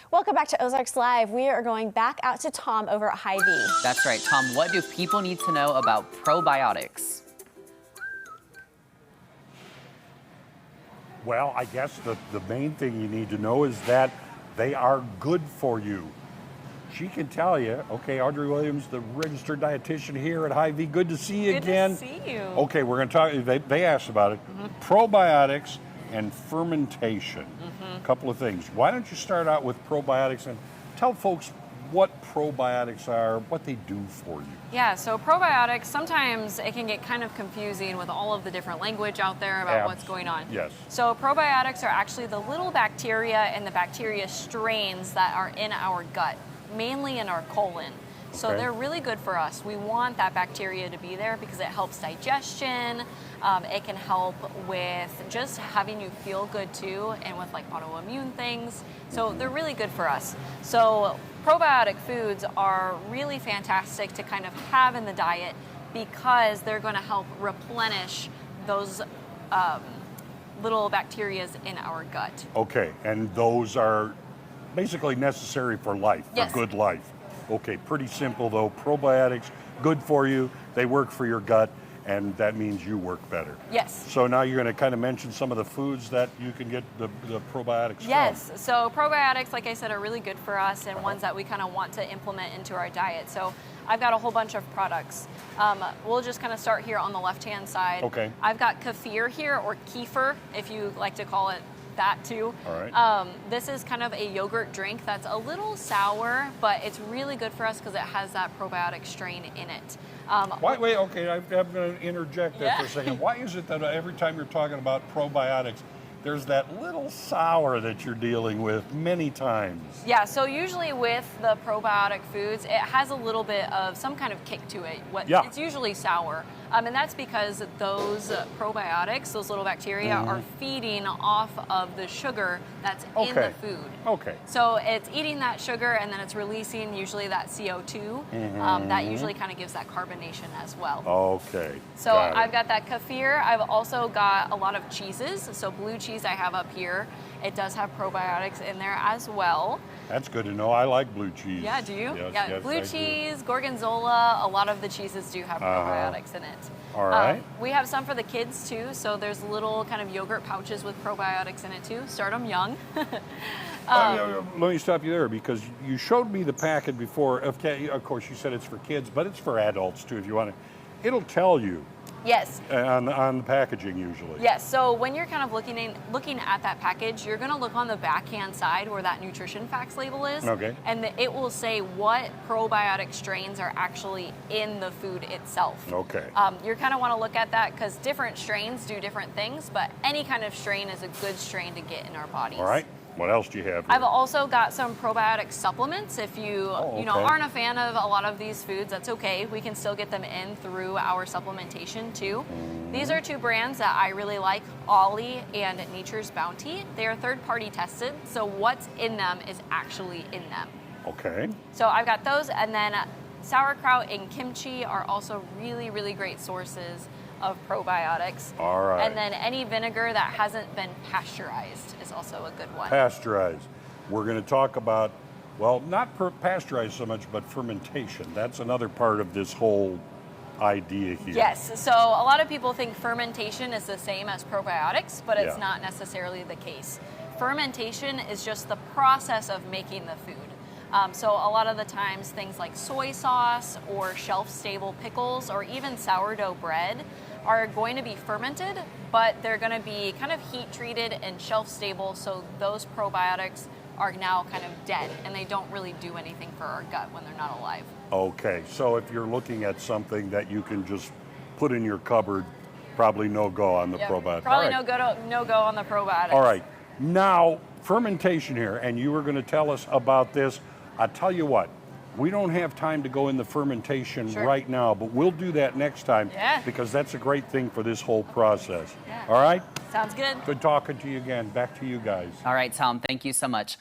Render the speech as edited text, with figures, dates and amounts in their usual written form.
Welcome back to Ozarks Live. We are going back out to Tom over at Hy-Vee. That's right, Tom. What do people need to know about probiotics? Well, I guess the main thing you need to know is that they are good for you. She can tell you. Okay, Audrey Williams, the registered dietitian here at Hy-Vee. Good to see you again. Good to see you. Okay, we're going to talk. They asked about it. Probiotics and fermentation. A couple of things. Why don't you start out with probiotics and tell folks what probiotics are, what they do for you. Yeah, so probiotics, sometimes it can get kind of confusing with all of the different language out there about what's going on. Yes. So probiotics are actually the little bacteria and the bacteria strains that are in our gut, mainly in our colon. So they're really good for us. We want that bacteria to be there because it helps digestion. It can help with just having you feel good too, and with like autoimmune things. So they're really good for us. So probiotic foods are really fantastic to kind of have in the diet because they're going to help replenish those little bacterias in our gut. Okay, and those are basically necessary for life, Yes. for good life. Okay, pretty simple though. Probiotics, good for you. They work for your gut, and that means you work better. Yes. So now you're going to kind of mention some of the foods that you can get the probiotics Yes, from. so probiotics, like I said, are really good for us and ones that we kind of want to implement into our diet. So I've got a whole bunch of products. We'll just kind of start here on the left-hand side. Okay. I've got kefir here, or kefir, if you like to call it that too. All right. This is kind of a yogurt drink that's a little sour, but it's really good for us because it has that probiotic strain in it. Wait, okay, I'm going to interject there for a second. Why is it that every time you're talking about probiotics, there's that little sour that you're dealing with many times? Yeah, so usually with the probiotic foods, it has a little bit of some kind of kick to it. It's usually sour. And that's because those probiotics, those little bacteria, are feeding off of the sugar that's in the food. Okay. So it's eating that sugar and then it's releasing usually that CO2. That usually kind of gives that carbonation as well. Okay. So I've got that kefir. I've also got a lot of cheeses. So blue cheese I have up here. It does have probiotics in there as well. That's good to know. I like blue cheese. Yeah, do you? Yes, yeah, yes, blue I cheese, gorgonzola, a lot of the cheeses do have probiotics in it. All right. We have some for the kids too, so there's little kind of yogurt pouches with probiotics in it too. Start them young. Let me stop you there because you showed me the packet before. Okay, of course, you said it's for kids, but it's for adults too if you want to. It'll tell you. Yes. On the packaging usually. Yes, so when you're kind of looking at that package, you're going to look on the backhand side where that nutrition facts label is. Okay. And it will say what probiotic strains are actually in the food itself. Okay. You kind of want to look at that because different strains do different things, but any kind of strain is a good strain to get in our bodies. All right. What else do you have here? I've also got some probiotic supplements. If you aren't a fan of a lot of these foods, that's okay. We can still get them in through our supplementation too. These are two brands that I really like, Ollie and Nature's Bounty. They are third-party tested, so what's in them is actually in them. Okay. So I've got those, and then sauerkraut and kimchi are also really, really great sources of probiotics. All right. And then any vinegar that hasn't been pasteurized is also a good one. Pasteurized. We're going to talk about, well, not pasteurized so much, but fermentation. That's another part of this whole idea here. Yes, so a lot of people think fermentation is the same as probiotics, but it's not necessarily the case. Fermentation is just the process of making the food. So a lot of the times things like soy sauce or shelf-stable pickles or even sourdough bread are going to be fermented, but they're going to be kind of heat-treated and shelf-stable, so those probiotics are now kind of dead and they don't really do anything for our gut when they're not alive. Okay, so if you're looking at something that you can just put in your cupboard, probably no-go on the probiotics. Probably no-go on the probiotics. All right, now fermentation here, and you were going to tell us about this. I tell you what, we don't have time to go in the fermentation right now, but we'll do that next time because that's a great thing for this whole process. All right? Sounds good. Good talking to you again. Back to you guys. All right, Tom, thank you so much.